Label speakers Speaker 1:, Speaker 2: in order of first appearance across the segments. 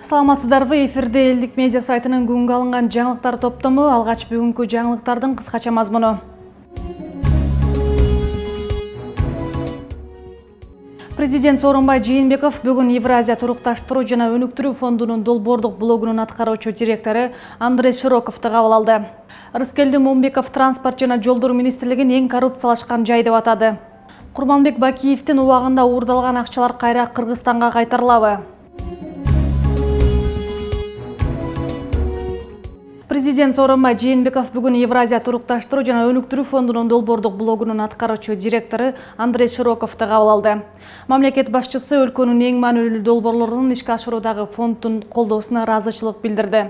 Speaker 1: Саламатсыздарбы, эфирде элдик медиа сайтынын күнгө алынган жаңылыктар топтому. Алгач бүгүнкү жаңылыктардын кыскача мазмуну. Президент Сооронбай Жээнбеков бүгүн Евразия турукташтыруу жана өнүктүрүү фондунун долбоордук блогунун аткаруучу директору Андрей Широковду кабыл алды. Рыскелди Момбеков транспорт жана жолдор министрлигин эң коррупциялашкан жай деп атады. Курманбек Бакиевдин убагында уурдалган акчалар кайра Кыргызстанга кайтарылабы? Президент Сооронбай Жээнбеков бүгүн Евразия турукташтыруу жана өнүктүрүү фондунун долбоордук блогунун аткаруучу директору Андрей Широковду кабыл алды. Мамлекет башчысы өлкөнүн эң маанилүү долбоорлорунун ишке ашыруудагы фонддун колдоосуна ыраазычылык билдирди.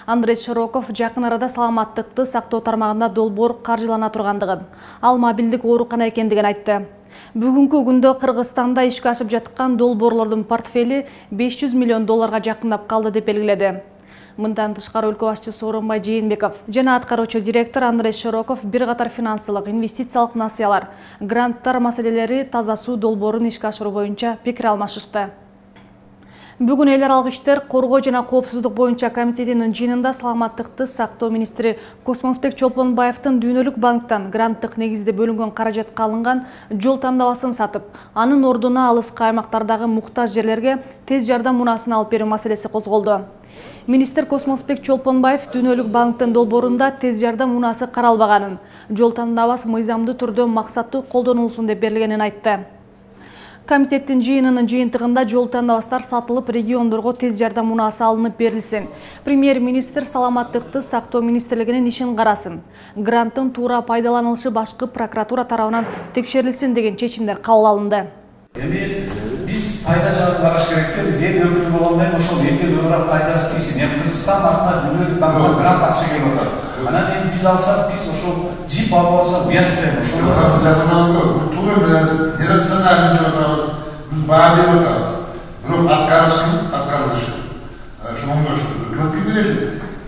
Speaker 1: Андрей Широков жакын арада саламаттыкты сактоо тармагында долбоор каржылана тургандыгын, ал мобилдик оорукана экендигин айтты. Бүгүнкү күндө Кыргызстанда ишке ашып жаткан долбоорлордун портфели $500 миллион жакындап калды деп белгиледи. Мындан тышкары өлкө башчысы Сооронбай Жээнбеков жана аткаруучу директор Андрей Широков бир катар финансылык, инвестициялык насыялар, гранттар маселелери, таза суу долбоорун ишке ашыруу боюнча пикир алмашышты. Бүгүн эл аралык иштер, коргоо жана коопсуздук боюнча комитетинин жыйынында саламаттыкты сактоо министри Космонбек Чолпонбаевдин дүйнөлүк банктан гранттык негизде бөлүнгөн каражатка алынган жол тандабасын сатып, анын ордуна алыскы аймактардагы муктаж жерлерге тез жардам мунаасын алып берүү маселеси козголду. Министр Космонбек Чолпонбаев дүйнөлүк банктын долбоорунда тез жардам мунаасы каралбаганын, жол тандабасы мыйзамдуу түрдө максаттуу колдонулсун деп берилгенин айтты. Комитеттин жыйынынын жыйынтыгында жол тандабастар сатылып, региондорго тез жардам мунаасы алынып берилсин. Премьер-министр саламаттыкты сактоо министрлигинин ишин карасын. Гранттын туура пайдаланылышы башкы прокуратура тарабынан текшерилсин деген чечимдер кабыл алынды.
Speaker 2: Biz пайда жағын қараш керектер, біз ел өкілі болғандайын, ошол елге өңірап пайдасы тейсін. Кыргызстан артына дүйнөлүк банктан грант акча келип атат. Анан эми биз алсак, биз ошол жип алып алсак, уят ошол.
Speaker 3: Жазганыбыз туура эмес, иррационально деп атабыз, биз баа берип атабыз. Бирок аткарылышы. Ошондо өкмөткө берели.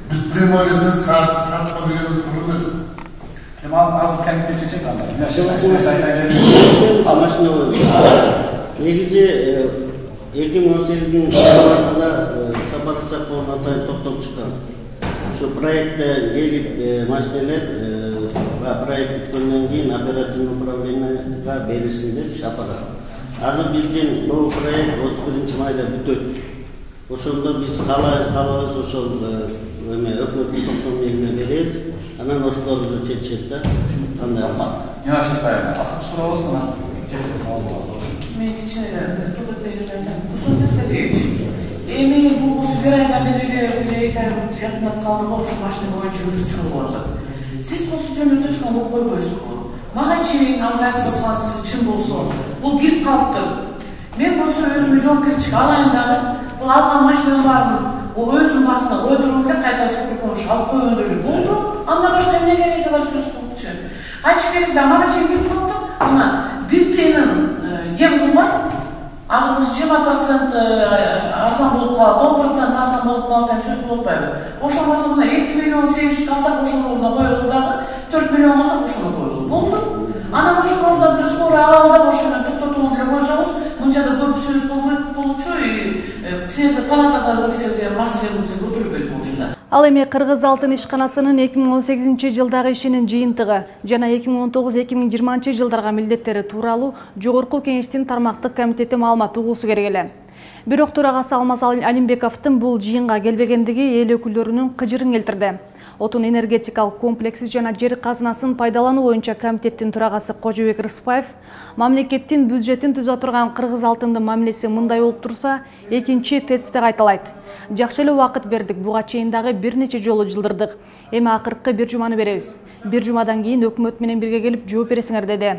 Speaker 3: Биз премиялсын сатпа дегенибиз бул эмес.
Speaker 2: Эми азыр комитет чечет анда.
Speaker 4: Негизи 2018 январында Сапар Исаковдун атайын топтоп чыккан. Ошо проектте келип машиналер проект бүткөндөн кийин оперативный управленияга берилсин деп чапара. Азыр биздин бул проект 31 майда бүтөт. Ошондо биз калабыз ошол өкмөттүн топтомун негизинде беребиз. Анан ошолорду чечишет да. Кандай
Speaker 2: Динашев Кайна, акыркы сурообуз мына чечет болду.
Speaker 5: Эми бул бир айдан бери жакындап калган ошо машина боюнча өзү болду. Сиз бул жөнүндө чыккан окуп койбойсузбу? Мага чейин азыр айтсаңыз чын болсо, бул кирип калыптыр. Мен болсо өзүмө жоопкерчилик алайын дагы, бул алган машинанын баарын өзүнүн басына койдуруп эле кайта сүрүп алып койгондой эле болду. Андан башка эмне кереги бар сөз кылчу? Айтыш керек да, мага чейин кирип калыптыр. Мына бир тыйынын кем кылбай, азыр 20% арзан болуп калат, 10% арзан болуп калат деген сөз болуп атпайбы? Ошондо мына 2 миллион 800 калсак ошонун ордуна коелу дагы, 4 миллион калсак ошону коелу. Болду. Анан ошонун ордуна бир скорый алалы да ошону токтотууну деле койсоңуз, мынча да көп сөз болчу, силерде палатада көрсөтүлгөн деген маселелерди көтөрүп кетти ушунда.
Speaker 1: Ал эми Кыргыз алтын ишканасынын 2018 жылдагы ишинин жыйынтыгы жана 2019-2020 жылдарга милдеттери тууралуу Жогорку Кеңештин тармактык комитети маалымат угуусу керек эле. Бирок төрагасы Алмаз Алимбековдун бул жыйынга келбегендиги эл өкүлдөрүнүн кыжырын келтирди. Отун энергетикалык комплекси жана жер казынасын пайдалануу боюнча комитеттин төрагасы Кожобек Рыспаев мамлекеттин бюджетин түзө турган Кыргыз алтындын мамилеси мындай болуп турса, экинчи ТЭЦ-те кайталайт. Жакшы эле убакыт бердик, буга чейин дагы бир нече жолу жылдырдык. Эми акыркы бир жуманы беребиз. Бир жумадан кийин өкмөт менен бирге келип жооп бересиңер деди.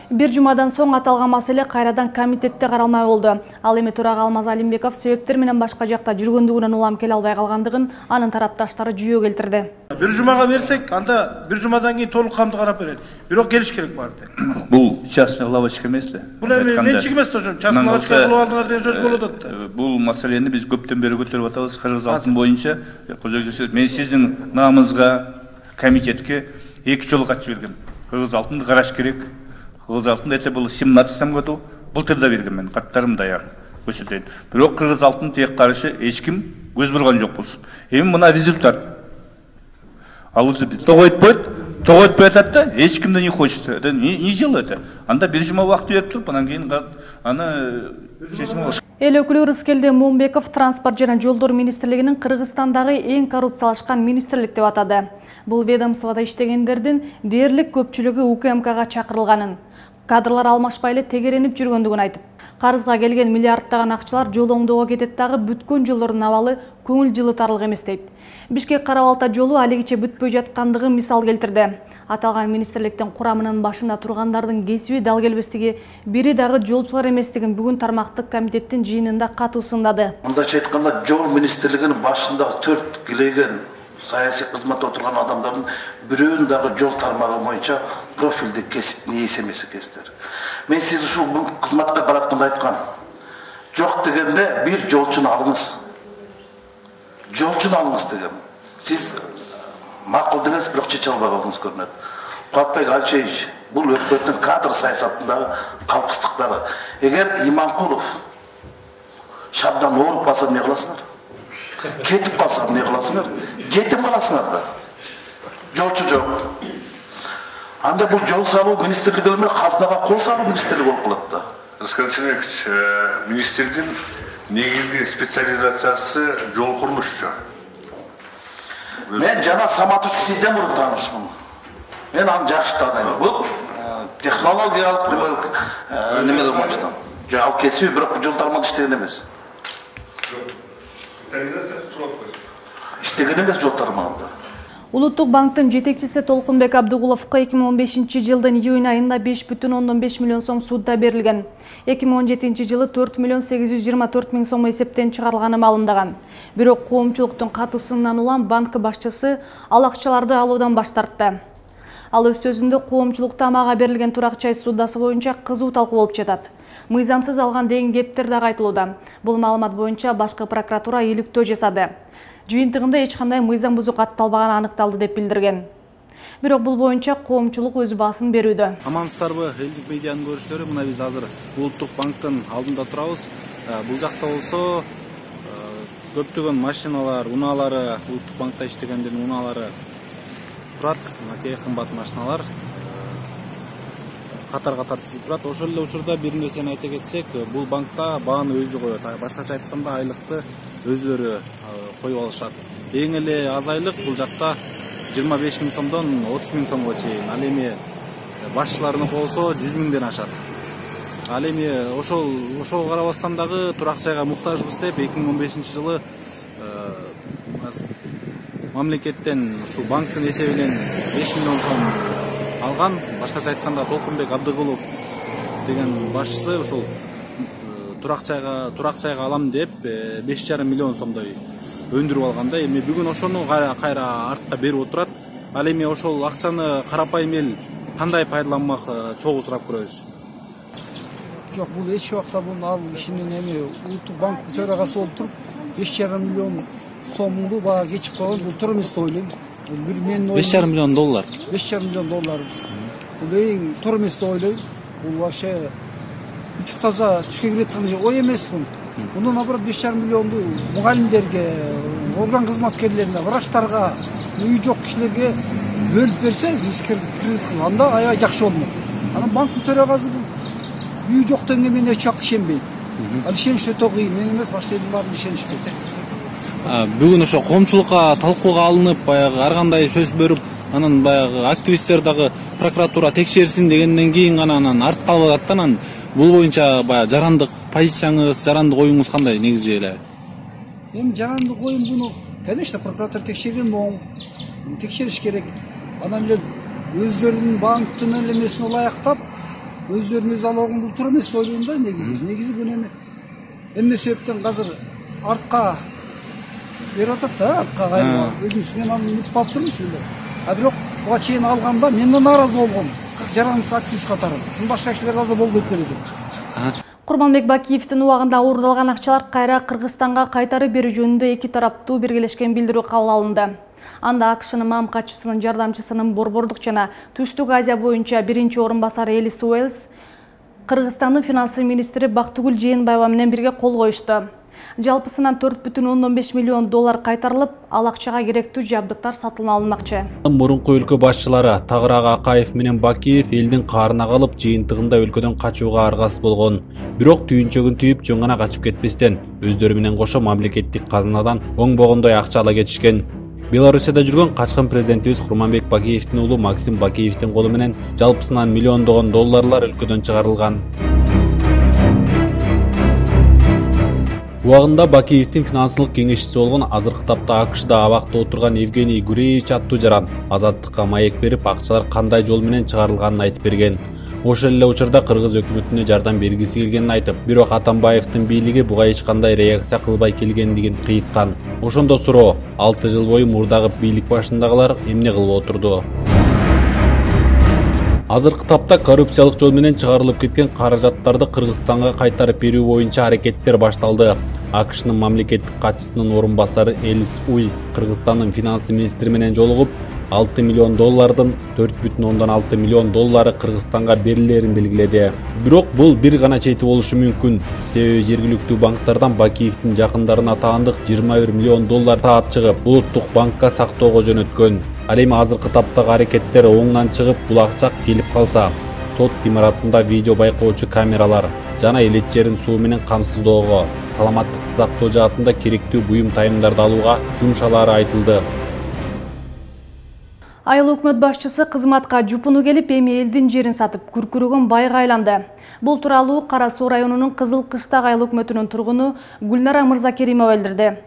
Speaker 1: Бир жумадан соң аталган маселе кайрадан комитетте каралмай болду. Ал эми төрага Алмаз Алимбеков себептер менен башка жакта жүргөндүгүнөн улам келе албай калгандыгын анын тарапташтары жүйө келтирди.
Speaker 6: Бир жумага берсек, анда бир жумадан кийин толук камды карап берет. Бирок келиш керек барды.
Speaker 7: Бул частный лавочка эмес да.
Speaker 6: Бул эми менчик эмес да, частный лавочка кылып алдыңар деген сөз болуп атат да.
Speaker 7: Бул маселени биз көптөн бери көтөрүп атабыз. Кыргыз алтын боюнча мен сиздин намыңызга комитетке 2 жолу катчы бергем. Кыргыз алтынды караш керек. Кыргыз алтын это было 17 году. Былтыр да берген мен, каттарым даяр. Көрсөтөйүн. Бирок Кыргыз алтын тек карашы эч ким көз бурган жок болсун. Эми мына результат. Ал өзү биз тоғойтпай атат да, эч кимден не хочет. Это не делает. Анда бир жума убакыт берип туруп, анан кийин аны чечим алыш.
Speaker 1: Эл өкүлү Рыскелди Момбеков транспорт жана жолдор министрлигинин Кыргызстандагы эң коррупциялашкан министрлик деп атады. Бул ведомствода иштегендердин дээрлик көпчүлүгү УКМКга чакырылганын, кадрлар алмашпай эле тегеренип жүргөндүгүн айтып, карызга келген миллиарддаган акчалар жол оңдоого кетет дагы бүткөн жолдордун абалы көңүл жылытарлык эмес дейт. Бишкек Кара-Балта жолу алигиче бүтпөй жаткандыгын мисал келтирди. Аталган министрликтин курамынын башында тургандардын кесиби дал келбестиги, бири дагы жолчулар эместигин бүгүн тармактык комитеттин жыйынында катуу сындады.
Speaker 3: Мындайча айтканда, жол министрлигинин башындагы 4 килеген саясий кызматта отурган адамдардын бирөөнүн дагы жол тармагы боюнча профилдик кесип ээси эмес экенсиздер. Мен сиз ушул кызматка баратканда айткам. Жок дегенде бир жолчуну алыңыз. Жолчуну алыңыз деген. Сиз макул дегенсиз, бирок чече албай калдыңыз көрүнөт. Куатбек Алчевич, бул өкмөттүн кадр саясатындагы калпыстыктары. Эгер Иманкулов шабдан ооруп калса эмне кыласыңар? Кетип калса эмне кыласыңар? Жетим каласыңар да. Жолчу жок. Анда бул жол салуу министрлиги менен казынага кол салуу министрлиги болуп калат да.
Speaker 8: Раскал Семенович, министрдин негизги специализациясы жол курулушчу.
Speaker 3: Мен жана Саматович сизден мурун таанышмын. Мен аны жакшы тааныйм. Бул технологиялык немелер боюнча. Жол кесиби, бирок жол тармагында иштеген эмес. Иштеген эмес жол тармагында.
Speaker 1: Улуттук банктын жетекчиси Толкунбек Абдыгуловго 2015 жылдын июнь айында 5,5 миллион сом судда берилген. 2017 жылы 4 миллион 824 миң сом эсептен чыгарылганы маалымдаган. Бирок коомчулуктун катуусунан улам банк башчысы ал акчаларды алуудан баш тартты. Ал өз сөзүндө коомчулукта мага берилген турак-чай суддасы боюнча кызуу талкуу болуп жатат. Мыйзамсыз алган деген кептер дагы айтылууда. Бул маалымат боюнча башкы прокуратура иликтөө жасады. Жыйынтыгында эч кандай мыйзам бузуу катталбаганы аныкталды деп билдирген. Бирок бул боюнча коомчулук өз баасын берүүдө.
Speaker 9: Амансыздарбы, элдик медианын көрүштөрү, мына биз азыр Улуттук банктын алдында турабыз. Бул жакта болсо көптөгөн машиналар, унаалары, Улуттук банкта иштегендердин унаалары турат. Мына кымбат машиналар катар-катар тизилип турат. Ошол эле учурда бир нерсени айта кетсек, бул банкта бааны өзү коет. Башкача айтканда айлыкты өзлөрү коюп алышат. Эң эле аз айлык бул жакта 25 миң сомдон 30 миң сомго чейин. Ал эми башчыларыныкы болсо 100 миңден ашат. Ал эми ошого карабастан дагы турак жайга муктажбыз деп 2015 жылы мамлекеттен ушул банктын эсебинен 5 миллион сом алган. Башкача айтканда Толкунбек Абдыгулов деген башчысы ушул турак жайга алам деп 5,5 миллион сомдой өндүрүп алганда, эми бүгүн ошону кайра артка берип отурат. Ал эми ошол акчаны карапайым эл кандай пайдаланмак, чогуу сурап көрөбүз.
Speaker 10: Жок, бул эч убакта ал ишинин эми Улуттук банктын төрагасы болуп туруп 5,5 миллион сомду бага кечип койгон, бул туура эмес деп ойлойм. Бул менин оюм
Speaker 9: 5,5 миллион доллар.
Speaker 10: 5,5 миллион доллар. Бул эң туура эмес деп ойлойм. Бул вообще үч таза түшкө кирет ой эмес бул. Мунун наоборот 5,5 миллионду мугалимдерге, орган кызматкерлерине, врачтарга, үй жок кишилерге бөлүп берсе, анда аябай жакшы болмок. Анан банктын төрагасы бул үй жок дегенге мен эч убакта ишенбейм. Ал ишенич өтө кыйын, мен эмес, башка элдин баары ишенишпейт.
Speaker 9: Бүгүн ошо коомчулукка талкууга алынып, баягы ар кандай сөз берип, анан баягы активисттер дагы прокуратура текшерсин дегенден кийин гана анан арт калып атат. Анан бул боюнча баягы жарандык позицияңыз, жарандык оюңуз кандай негизи эле?
Speaker 10: Эми жарандык оюм буну, конечно, прокуратура текшерген оң, текшериш керек. Анан эле өздөрүнүн банктын элемесин ылайыктап, өздөрүнүн өз алган бул туура эмес ойлойм да негизи. Негизи буну эмне себептен азыр артка берип атат да, артка кайрылып. Өзүмүз мен аны унутуп калып турмун ушундай. Бирок буга чейин алганда мен да нааразы болгом. Жарандык активист катары. Башка кишилер да болбойт эле.
Speaker 1: Курманбек Бакиевдин убагында уурдалган акчалар кайра Кыргызстанга кайтарып берүү жөнүндө эки тараптуу биргелешкен билдирүү кабыл алынды. Анда АКШнын МАМ катчысынын жардамчысынын борбордук жана Түштүк Азия боюнча биринчи орун басары Элис Уэльс, Кыргызстандын финансы министри Бактыгүл Жээнбаева менен бирге кол коюшту. Жалпысынан 4,15 миллион доллар кайтарылып, ал акчага керектүү жабдыктар сатылып алынмакчы.
Speaker 11: Мурунку өлкө башчылары Тагырак Акаев менен Бакиев элдин каарына калып, жыйынтыгында өлкөдөн качууга аргасыз болгон. Бирок түйүнчөгүн түйүп, жөн гана качып кетпестен, өздөрү менен кошо мамлекеттик казынадан оңбогондой акча ала кетишкен. Белоруссияда жүргөн качкын президентибиз Курманбек Бакиевдин уулу Максим Бакиевдин колу менен жалпысынан миллиондогон долларлар өлкөдөн чыгарылган. Убагында Бакиевдин финансылык кеңешчиси болгон азыркы тапта АКШда абакта отурган Евгений Гуреевич аттуу жаран Азаттыкка маек берип, акчалар кандай жол менен чыгарылганын айтып берген. Ошол эле учурда кыргыз өкмөтүнө жардам бергиси келгенин айтып, бирок Атамбаевдин бийлиги буга эч кандай реакция кылбай келгендигин кыйткан. Ошондо суроо: 6 жыл бою мурдагы бийлик башындагылар эмне кылып отурду? Азыркы тапта коррупциялык жол менен чыгарылып кеткен каражаттарды Кыргызстанга кайтарып берүү боюнча аракеттер башталды. АКШнын мамлекеттик катчысынын орун басары Элис Уис Кыргызстандын финансы министри менен жолугуп, 6 миллион доллардын 4,6 миллион доллары Кыргызстанга берилерин белгиледи. Бирок бул бир гана чети болушу мүмкүн. Себеби жергиликтүү банктардан Бакиевдин жакындарына таандык 21 миллион доллар таап чыгып, улуттук банкка сактоого жөнөткөн. Ал эми азыркы таптагы аракеттер оңунан чыгып, бул акча келип калса, сот имаратында видео байкоочу камералар жана элет жерин суу менен камсыздоого, саламаттыкты сактоо жаатында керектүү буюм тайымдарды алууга жумшалары айтылды.
Speaker 1: Айыл өкмөт башчысы кызматка жупуну келип, эми элдин жерин сатып, күркүрөгөн байга айланды. Бул тууралуу Кара Суу районунун Кызыл Кыштак айыл өкмөтүнүн тургуну Гүлнара Мырзакеримова билдирди.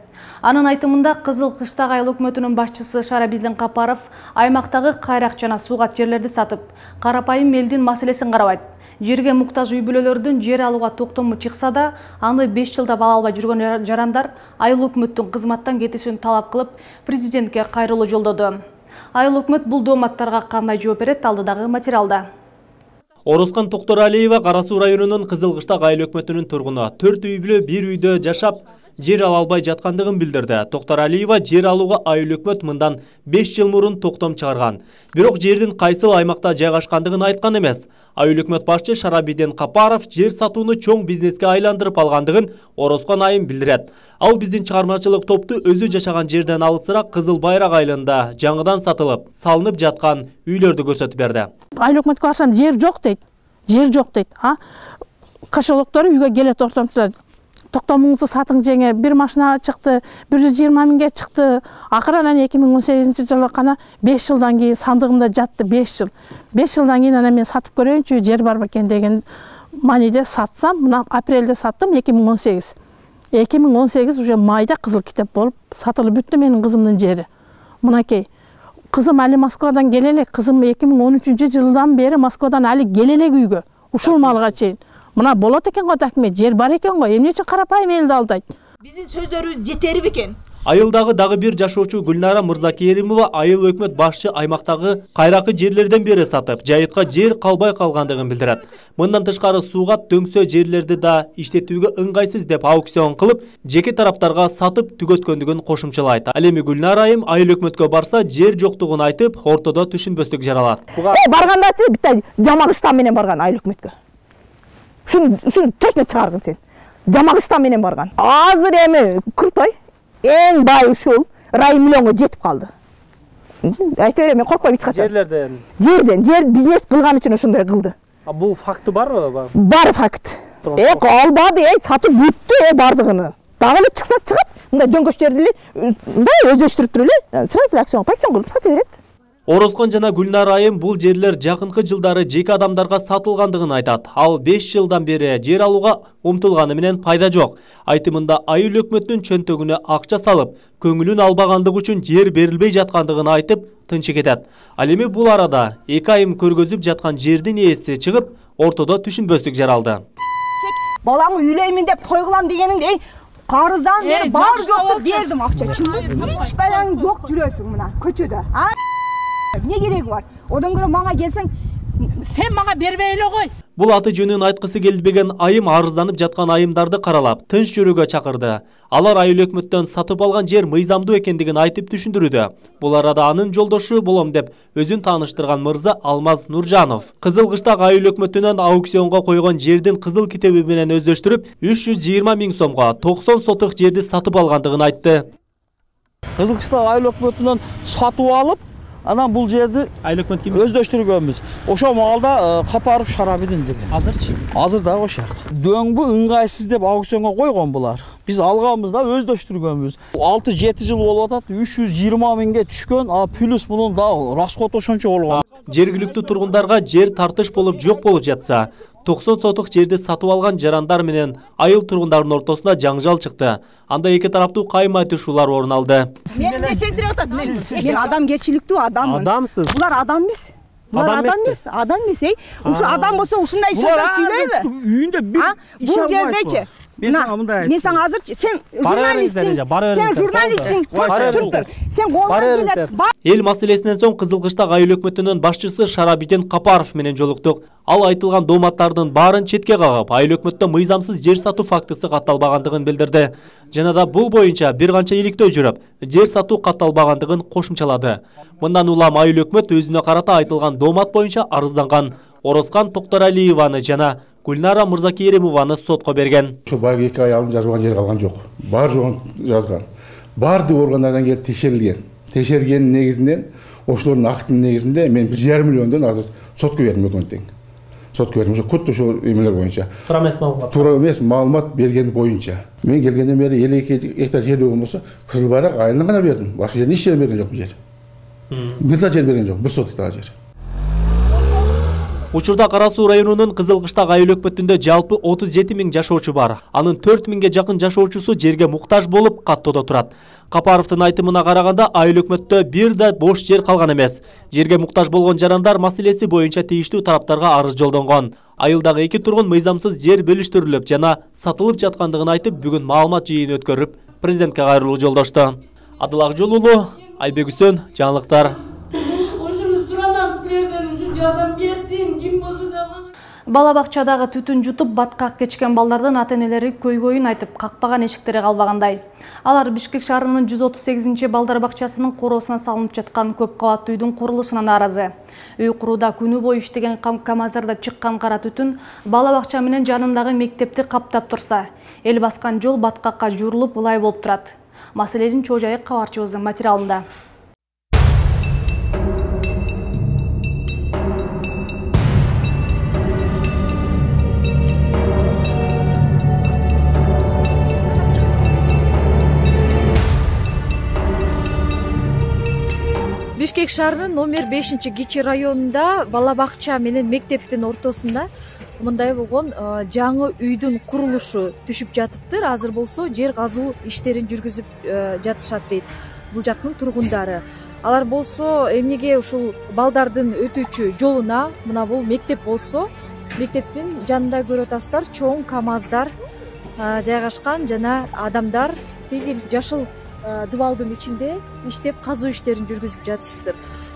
Speaker 1: Анын айтымында Кызыл Кыштак айыл өкмөтүнүн башчысы Шарабидин Капаров аймактагы кайрак жана суугат жерлерди сатып, карапайым элдин маселесин карабайт. Жерге муктаж үй бүлөлөрдүн жер алууга токтому чыкса да, аны 5 жылдап ала албай жүргөн жарандар айыл өкмөттүн кызматтан кетишин талап кылып, президентке кайрылуу жолдоду. Айыл өкмөт бул дооматтарга кандай жооп берет, алдыдагы материалда.
Speaker 12: Орозкан Токторалиева Кара Суу районунун Кызыл Кыштак айыл өкмөтүнүн тургуну 4 үй бүлө бир үйдө жашап, жер ала албай жаткандыгын билдирди. Токторалиева жер алууга айыл өкмөт мындан 5 жыл мурун токтом чыгарган. Бирок жердин кайсыл аймакта жайгашкандыгын айткан эмес. Айыл өкмөт башчы Шарабидин Капаров жер сатууну чоң бизнеске айландырып алгандыгын Орозкан айым билдирет. Ал биздин чыгармачылык топту өзү жашаган жерден алысыраак Кызыл Байрак айылында жаңыдан сатылып, салынып жаткан үйлөрдү көрсөтүп берди.
Speaker 13: Айыл өкмөткө барсам жер жок дейт. Жер жок дейт. Кошолоктору үйгө келет токтомчу. Токтомуңузду сатың жеңе, бир машина чыкты, 120 миңге чыкты. Акырынан 2018-жылы гана 5 жылдан кийин сандыгымда жатты 5 жыл. 5 жылдан кийин ана мен сатып көрөйүнчү, жер бар бекен деген маниде сатсам, мына апрелде саттым 2018. 2018 уже майда кызыл китеп болуп сатылып бүттү менин кызымдын жери. Мынакей. Кызым али Москвадан келелек, кызым 2013-жылдан бери Москвадан али келелек үйгө. Ушул малга чейин. Мына болот экен го такмет, жер бар экен го, эмне үчүн карапайым элди алдайт?
Speaker 14: Биздин сөздөрүбүз жетери бекен?
Speaker 12: Айылдагы дагы бир жашоочу Гүлнара Мырзакеримова айыл өкмөт башчы аймактагы кайракы жерлерден бери сатып, жайытка жер калбай калгандыгын билдирет. Мындан тышкары суугат дөңсө жерлерди да иштетүүгө ыңгайсыз деп аукцион кылып, жеке тараптарга сатып түгөткөндүгүн кошумчалайт. Ал эми Гүлнара айым айыл өкмөткө барса жер жоктугун айтып, ортодо түшүнбөстүк жаралат.
Speaker 14: Баргандачы битте Жамагыштан менен барган айыл өкмөткө. Шуну точно чыгаргын сен. Жамагыштан менен барган. Азыр эми Куртой эң бай ушул райым миллионго жетип калды. Айта берем, мен коркпойм эч качан. Жерден, жер бизнес кылган үчүн ошондой кылды.
Speaker 12: Бул факты барбы?
Speaker 14: Бар факт. Калбады, сатып бүттү бардыгын. Дагы чыкса чыгат. Мындай дөңгөчтөрдү мындай өздөштүрүп туруп эле, сразу акцион кылып сата берет.
Speaker 12: Орозкон жана Гүлнара айым бул жерлер жакынкы жылдары жеке адамдарга сатылгандыгын айтат. Ал 5 жылдан бери жер алууга умтулганы менен пайда жок. Айтымында айыл өкмөттүн чөнтөгүнө акча салып, көңүлүн албагандыгы үчүн жер берилбей жаткандыгын айтып, тынчы кетет. Ал эми бул арада 2 айым көргөзүп жаткан жердин ээси чыгып, ортодо түшүнбөстүк жаралды.
Speaker 14: Балаңы үйлөймүн деп той кылам дегениңде карыздан бери бар жокту бердим акча. Эч балаң жок жүрөсүң мына көчөдө. Не кереги бар? Одан көрө мага келсең,
Speaker 5: Sen bana berbe ele koy.
Speaker 12: Бул аты жөнүн айткысы келбеген айым арызданып жаткан айымдарды каралап, тынч жүрүүгө чакырды. Алар айыл өкмөттөн сатып алган жер мыйзамдуу экендигин айтып түшүндүрүүдө. Бул арада анын жолдошу болом деп өзүн тааныштырган мырза Алмаз Нуржанов Кызылкыштак айыл өкмөтүнөн аукционго койгон жердин кызыл китеби менен өздөштүрүп 320 000 сомго 90 сотук жерди сатып алгандыгын айтты.
Speaker 15: Кызылкыштак айыл өкмөтүнөн сатып алып, анан бул жерди айыл өкмөткө өздөштүргөнбүз. Ошол маалда Капаров Шарабидин деген. Азырчы? Азыр да ошол. Дөңбү ыңгайсыз деп аукционго койгон булар. Биз алганбыз да өздөштүргөнбүз. 6-7 жыл болуп атат, 320 000ге түшкөн, плюс мунун да расход ошончо болгон.
Speaker 12: Жергиликтүү тургундарга жер тартыш болуп жок болуп жатса, 90 сотук жерди сатып алган жарандар менен айыл тургундарынын ортосунда жаңжал чыкты. Анда эки тараптуу кайым айтышуулар орун алды.
Speaker 14: Мен сездирип атат. Мен адамгерчиликтүү адаммын.
Speaker 12: Адамсыз.
Speaker 14: Булар адам эмес. Булар адам эмес. Адам эмес. Ушу адам болсо ушундай сөздөр сүйлөйбү?
Speaker 15: Үйүндө
Speaker 14: бул жердечи. Мен сага азыр сен журналистсиң. Сен журналистсиң. Сен колдон келет.
Speaker 12: Эл маселесинен соң Кызылкыштак айыл өкмөтүнүн башчысы Шарабидин Капаров менен жолуктук. Ал айтылган дооматтардын баарын четке кагып, айыл өкмөттө мыйзамсыз жер сатуу фактысы катталбагандыгын билдирди. Жана да бул боюнча бир канча иликтөө жүрүп, жер сатуу катталбагандыгын кошумчалады. Мындан улам айыл өкмөт өзүнө карата айтылган доомат боюнча арызданган Орозкан Токторалиеваны жана Гүлнара Мырзакеримованы сотко берген.
Speaker 16: Ошо баягы 2 ай алдын жазылган жер калган жок. Бар жоон жазган. Бардык органдардан келип текшерилген. Текшергендин негизинен, ошолордун актынын негизинде мен 1,5 миллиондон азыр сотко бердим өкмөттөн. Сотко бердим. Ошо кут ошо эмелер боюнча.
Speaker 12: Туура эмес маалымат.
Speaker 16: Туура эмес маалымат бергени боюнча. Мен келгенден бери 52 гектар жер болсо, Кызыл Байрак айылына гана бердим. Башка жерге эч жер берген жокмун жер. Бир да жер берген жок, 1 сотук да жер.
Speaker 12: Учурда Кара Суу районунун Кызылкыштак айыл өкмөтүндө жалпы 37 000 жашоочу бар. Анын 4 000ге жакын жашоочусу жерге муктаж болуп каттоодо турат. Капаровдун айтымына караганда айыл өкмөттө бир да бош жер калган эмес. Жерге муктаж болгон жарандар маселеси боюнча тийиштүү тараптарга арыз жолдонгон. Айылдагы 2 тургун мыйзамсыз жер бөлүштүрүлүп жана сатылып жаткандыгын айтып, бүгүн маалымат жыйыны өткөрүп, президентке кайрылуу жолдошту. Адыл Акжол уулу, Айбек Үсөн, жаңылыктар.
Speaker 17: Жардам берсин, ким болсо да.
Speaker 1: Бала бакчадагы түтүн жутуп баткак кечкен балдардын ата-энелери көйгөйүн айтып, какпаган эшиктери калбагандай. Алар Бишкек шаарынын 138 балдар бакчасынын короосуна салынып жаткан көп кабаттуу үйдүн курулушуна нааразы. Үй курууда күнү бою иштеген КамАЗдарда чыккан кара түтүн бала бакча менен жанындагы мектепти каптап турса, эл баскан жол баткакка жуурулуп ылай болуп турат. Маселенин чоо жайы кабарчыбыздын материалында.
Speaker 18: Бишкек шаарынын номер 5-Кичи районунда бала бакча менен мектептин ортосунда мындай болгон жаңы үйдүн курулушу түшүп жатыптыр. Азыр болсо жер казуу иштерин жүргүзүп жатышат дейт бул жактын тургундары. Алар болсо эмнеге ушул балдардын өтүүчү жолуна, мына бул мектеп болсо, мектептин жанында көрүп атасыздар, чоң КамАЗдар жайгашкан жана адамдар тигил жашыл дубалдын ичинде иштеп казуу иштерин жүргүзүп жатышыптыр.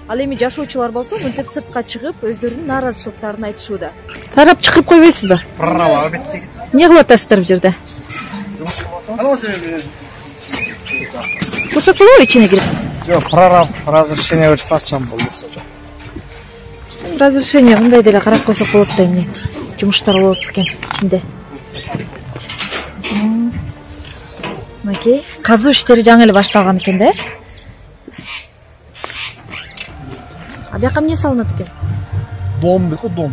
Speaker 18: Ал эми жашоочулар болсо мынтип сыртка чыгып өздөрүнүн нааразычылыктарын айтышууда. Тарап чыгып койбойсузбу? Эмне кылып атасыздар бул жерде? Рұқсат болобу ичине кирип?
Speaker 19: Жок, прораб разрешение берсе ачам болбосо.
Speaker 18: Разрешение мындай деле карап койсок болот да эмне? Жумуштар болот экен ичинде. Мынакей, казуу иштери жаңы эле башталган экен да? А бияка эмне салынат экен?
Speaker 19: Дом беко, дом.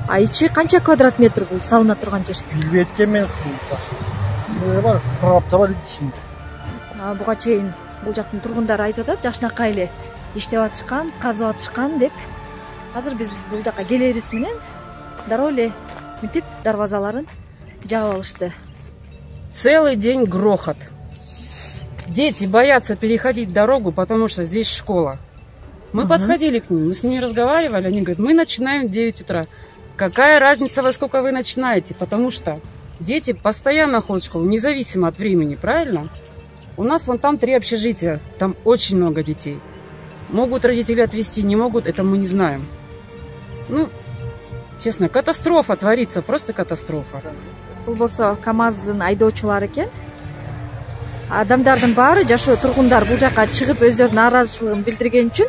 Speaker 18: А ичи канча квадрат метр бул салына турган жер?
Speaker 19: Билбейт экен мен. Бар, прорабта бар ичинде.
Speaker 18: Буга чейин бул жактын тургундары айтып атат, жакшынакай эле иштеп атышкан, казып атышкан деп. Азыр биз бул жакка келерибиз менен дароо эле мынтип дарбазаларын жаап алышты.
Speaker 20: Целый день грохот. Дети боятся переходить дорогу, потому что здесь школа. Мы подходили к ним, мы с ними разговаривали, они говорят, мы начинаем в 9 утра. Какая разница, во сколько вы начинаете? Потому что дети постоянно ходят в школу, независимо от времени, правильно? У нас вон там 3 общежития, там очень много детей. Могут родители отвезти, не могут, это мы не знаем. Ну, честно, катастрофа творится, просто катастрофа.
Speaker 18: Бул болсо КамАЗдын айдоочулары экен. Адамдардын баары, жашоо тургундар бул жака чыгып өздөрүнүн нааразычылыгын билдирген үчүн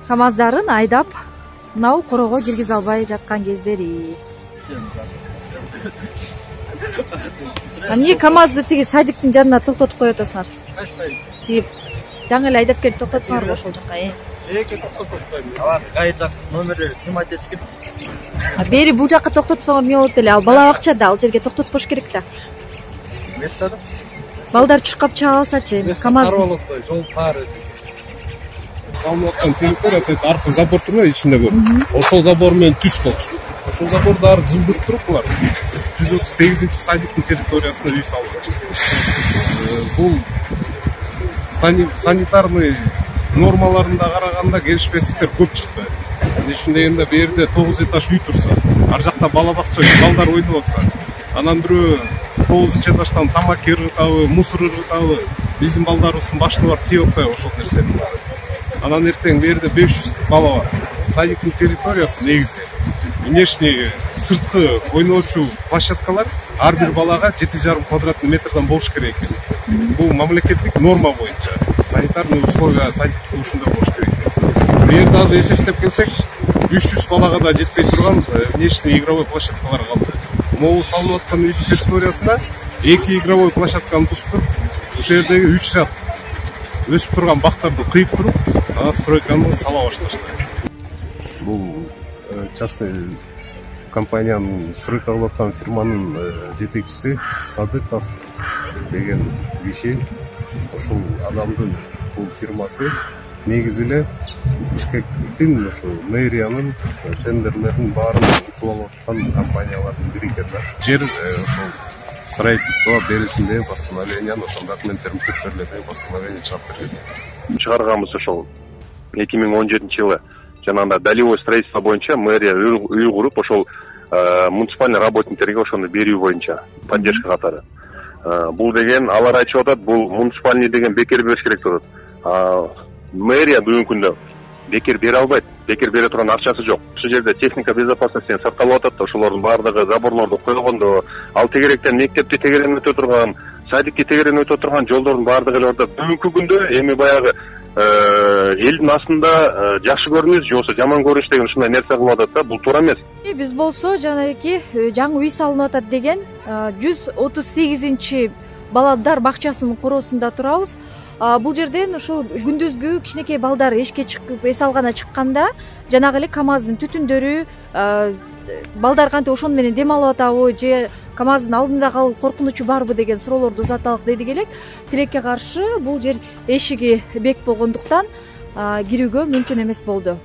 Speaker 18: КамАЗдарын айдап мынау корого киргизе албай жаткан кездери. Эмне КамАЗды тиги садиктин жанына токтотуп коюп атасыңар? Тиги жаңы эле айдап келип токтоттуңарбы ошол жака?
Speaker 9: Жеке токтотуп койдум. Алар кайыр жак номерлери снимать этишкен.
Speaker 18: Бери бул жака токтотсоңор эмне болот эле? Ал бала бакчада, ал жерге токтотпош керек да.
Speaker 9: Местада?
Speaker 18: Балдар чуркап чыга алсачы, КамАз.
Speaker 21: Жол тары. Салынып аткан территория аркы забор туруп ичинде көп. Ошол забор менен түз болчу. Ошол забордары жылдырып туруп булар 138 садиктин территориясына үй салган. Бул санитарный нормаларында караганда келишпестиктер көп чыкты. Ишин дегенде бу жерде 9 этаж үй турса, ар жакта бала бакча балдар ойноп атса, анан бирөө 9 этаждан тамак ыргытабы, мусор ыргытабы, биздин балдарыбыздын башына барып тийип атпайбы ошол нерсени. Анан эртең бу жерде 500 бала бар. Садиктин территориясы негизи внешний сырткы ойноочу площадкалар ар бир балага 7,5 квадратный метрден болуш керек экен. Бул мамлекеттик норма боюнча санитарный условия садиктин ушундай болуш керек. Бу жерде азыр эсептеп келсек 300 балага да жетпей турган внешний игровой площадкалар калды. Могу салынып аткан үйдүн территориясына 2 игровой площадканы бузуп, ошол жердеги 3 ряд өсүп турган бактарды кыйып туруп, анан стройканы сала башташты.
Speaker 22: Бул частный компаниянын стройка кылып аткан фирманын жетекчиси Садыков деген киши. Ошол адамдын бул фирмасы негизи эле Бишкектин ошол мэриянын тендерлерин баарын утуп алып аткан компаниялардын бири экен да. Жер ошол строительство берилсин деп постановлениянын ошол документтерин түзүп берилет деп постановление чыгып берген.
Speaker 23: Чыгарганбыз ошол 2017-жылы жанагындай долевой строительство боюнча мэрия үй куруп ошол муниципальный работниктерге ошону берүү боюнча поддержка катары. Бул деген алар айтып атат, бул муниципальный деген бекер бериш керек деп атат. Мэрия бүгүнкү күндө бекер бере албайт, бекер бере турган акчасы жок. Ушул жерде техника безопасности сакталып атат да, ошолордун баардыгы заборлорду койгондо, ал тегеректен мектепти тегерен өтө турган, садикти тегерен өтө турган жолдордун баардыгы эле ордо. Бүгүнкү күндө эми баягы элдин астында жакшы көрүнүш же болбосо жаман көрүнүш деген ушундай нерсе кылып атат да, бул туура эмес.
Speaker 18: Биз болсо жанагы жаңы үй салынып атат деген 138 баладар бакчасынын короосунда турабыз. Бул жерден ушул күндүзгү кичинекей балдар эшикке чыгып эс алганда чыкканда жанагы эле КамАЗдын түтүндөрү балдар кантип ошону менен дем алып атабы же КамАЗдын алдында калып коркунучу барбы деген суроолорду узаталык дедик элек. Тилекке каршы бул жер эшиги бек болгондуктан кирүүгө мүмкүн эмес болду.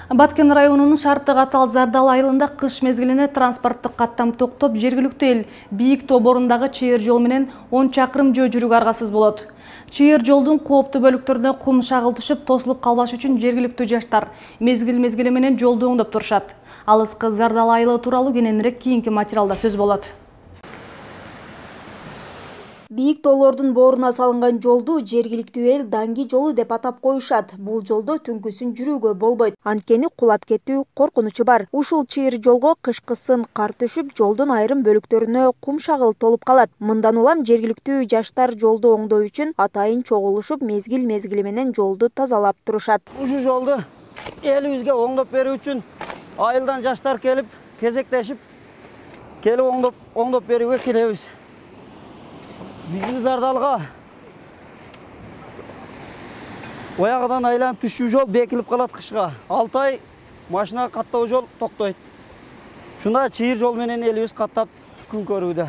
Speaker 1: Баткен районунун Шарты Катал Зардал айылында кыш мезгилине транспорттук каттам токтоп, жергиликтүү эл бийик тоборундагы чыйыр жол менен 10 чакырым жөө жүрүүгө аргасыз болот. Чыйыр жолдун кооптуу бөлүктөрүнө кум шагыл түшүп, тосулуп калбаш үчүн жергиликтүү жаштар мезгил-мезгили менен жолду оңдоп турушат. Алыскы Зардал айылы тууралуу кененирээк кийинки материалда сөз болот.
Speaker 24: Бийик тоолордун бооруна салынган жолду жергиликтүү эл Даңги жолу деп атап коюшат. Бул жолдо түнкүсүн жүрүүгө болбойт. Анткени кулап кетүү коркунучу бар. Ушул чыйыр жолго кышкысын кар түшүп, жолдун айрым бөлүктөрүнө кум шагыл толуп калат. Мындан улам жергиликтүү жаштар жолду оңдоо үчүн атайын чогулушуп, мезгил-мезгили менен жолду тазалап турушат.
Speaker 15: Ушул жолду элибизге оңдоп берүү үчүн айылдан жаштар келип, кезектешип, келип оңдоп берүүгө келебиз. Биздин Зардалга оягыдан айланып түшүү жол бекилип калат кышка. 6 ай машина каттоо жол токтойт. Шунда чыйыр жол менен элибиз каттап күн көрүүдө.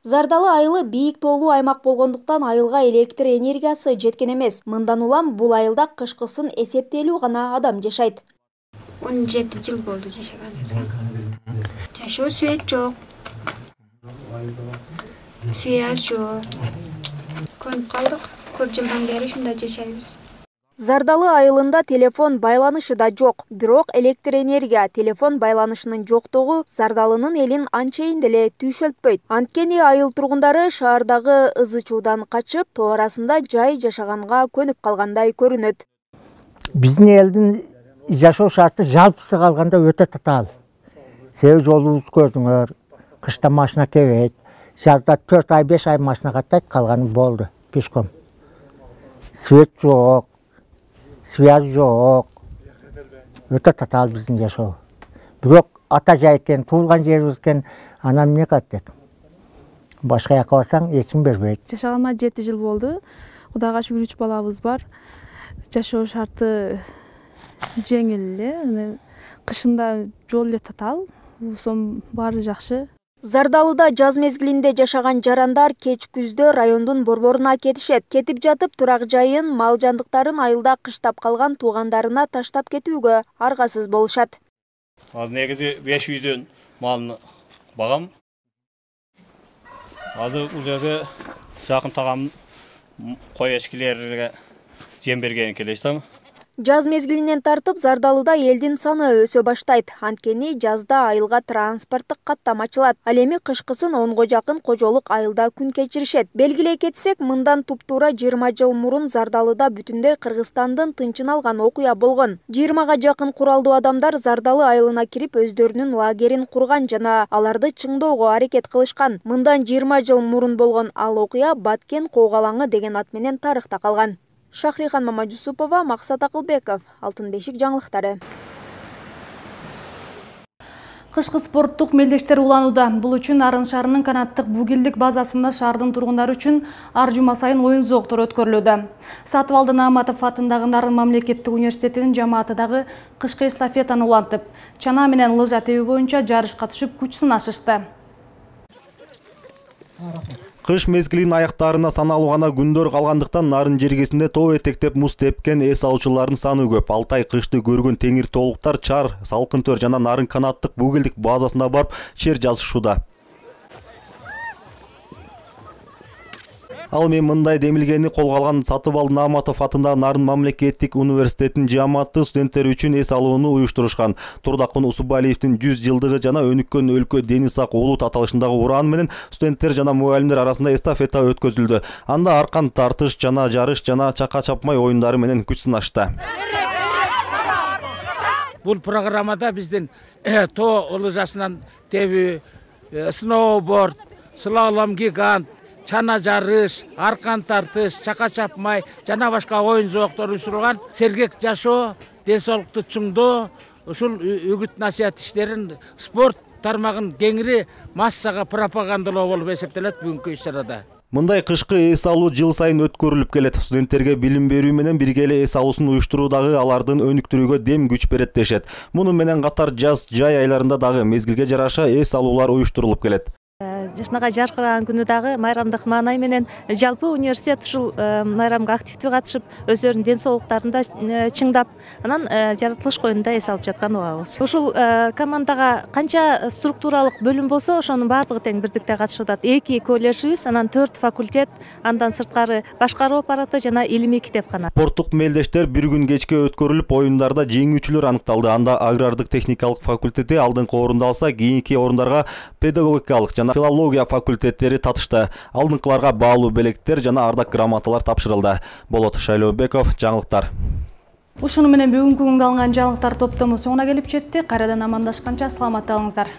Speaker 24: Зардалы айылы бийик тоолуу аймак болгондуктан айылга электр энергиясы жеткен эмес. Мындан улам бул айылда кышкысын эсептелүү гана адам жашайт.
Speaker 25: 17 жыл болду жашаганыбызга. Жашоо свет жок. Связь жок. Көнүп калдык. Көп жылдан бери ушунда жашайбыз.
Speaker 24: Зардалы айылында телефон байланышы да жок. Бирок электр энергия, телефон байланышынын жоктугу Зардалынын элин анчейин деле түйшөлтпөйт. Анткени айыл тургундары шаардагы ызы чуудан качып, тоо арасында жай жашаганга көнүп калгандай көрүнөт.
Speaker 2: Биздин элдин жашоо шарты жалпысы калганда өтө татаал. Себеби жолубуз көрдүңөр, кышта машина кебейт, жазда 4 ай 5 ай машина каттайт, калганы болду пешком. Свет жок, связь жок. Өтө татаал биздин жашоо. Бирок ата жайкен, туулган жерибизген анан эмне кылат дейт. Башка жака барсаң эчим бербейт.
Speaker 4: Жашаганыма 7 жыл болду. Кудайга шүгүр 3 балабыз бар. Жашоо шарты жеңил эле. Кышында жол эле татаал. Сом баары жакшы.
Speaker 24: Зардалыда жаз мезгилинде жашаган жарандар кеч күздө райондун борборуна кетишет. Кетип жатып турак жайын, мал жандыктарын айылда кыштап калган туугандарына таштап кетүүгө аргасыз болушат.
Speaker 6: Азыр негизи 5 үйдөн малын багам. Азыр бул жерде жакын тагам кой эчкилерге жем берген келесем.
Speaker 24: Жаз мезгилинен тартып Зардалыда элдин саны өсө баштайт. Анткени жазда айылга транспорттук каттам ачылат. Ал эми кышкысын 10го жакын кожолук айылда күн кечиришет. Белгилей кетсек, мындан туптуура 20 жыл мурун Зардалыда бүтүндөй Кыргызстандын тынчын алган окуя болгон. 20га жакын куралдуу адамдар Зардалы айылына кирип өздөрүнүн лагерин курган жана аларды чыңдоого аракет кылышкан. Мындан 20 жыл мурун болгон ал окуя Баткен Коогалаңы деген ат менен тарыхта калган. Шахрихан Мамажусупова, Максат Акылбеков, Алтын бешик жаңылыктары.
Speaker 1: Кышкы спорттук мелдештер уланууда. Бул үчүн Нарын шаарынын канаттык бугилдик базасында шаардын тургундары үчүн ар жума сайын оюн зооктор өткөрүлүүдө. Сатыбалды Нааматов атындагы Нарын мамлекеттик университетинин жамааты дагы кышкы эстафетаны улантып, чана менен лыжа тебүү боюнча жарышка түшүп күч сынашышты.
Speaker 12: Кыш мезгилинин аяктарына саналуу гана күндөр калгандыктан Нарын жергесинде тоо этектеп муз тепкен эс алуучулардын саны көп. 6 ай кышты көргөн теңир тоолуктар Чар, Салкын Төр жана Нарын канаттык бугилдик базасына барып чер жазышууда. Ал мен мындай демилгени колго алган Сатыбалды Нааматов атындагы Нарын мамлекеттик университетинин жааматы студенттер үчүн эс алууну уюштурушкан. Турдакун Усубалиевдин 100 жылдыгы жана өнүккөн өлкө Дени Сак улут аталышындагы уран менен студенттер жана мугалимдер арасында эстафета өткөзүлдү. Анда аркан тартыш жана жарыш жана чака чапмай оюндары менен күч сынашты.
Speaker 7: Бул программада биздин тоо лыжасынан тебүү, сноуборд, слалом гигант, чана жарыш, аркан тартыш, чака чапмай жана башка оюн зооктор уюштурулган. Сергек жашоо, ден соолукту чыңдоо, ушул үгүт насаат иштерин спорт тармагын кеңири массага пропагандалоо болуп эсептелет бүгүнкү иш-чарада.
Speaker 12: Мындай кышкы эс алуу жыл сайын өткөрүлүп келет. Студенттерге билим берүү менен бирге эле эс алуусун уюштуруу дагы алардын өнүктүрүүгө дем күч берет дешет. Муну менен катар жаз, жай айларында дагы мезгилге жараша эс алуулар уюштурулуп келет.
Speaker 8: Жашнага жаркыраган күнү дагы майрамдык маанай менен жалпы университет ушул майрамга активдүү катышып, өздөрүнүн ден соолуктарын да чыңдап, анан жаратылыш коюнунда эс алып жаткан убагыбыз. Ушул командага канча структуралык бөлүм болсо, ошонун баардыгы тең бирдикте катышып атат. 2 колледжибиз, анан 4 факультет, андан сырткары башкаруу аппараты жана илимий китепкана.
Speaker 12: Спорттук мелдештер бир күн кечке өткөрүлүп, оюндарда жеңүүчүлөр аныкталды. Анда агрардык техникалык факультети алдыңкы орунду алса, кийинки орундарга педагогикалык жана филология факультеттери татышты. Алдыңкыларга баалуу белектер жана ардак грамоталар тапшырылды. Болот Шайлообеков, жаңылыктар.
Speaker 1: Ушуну менен бүгүнкү күнгө алынган жаңылыктар топтому соңуна келип жетти. Кайрадан амандашканча саламатта калыңыздар.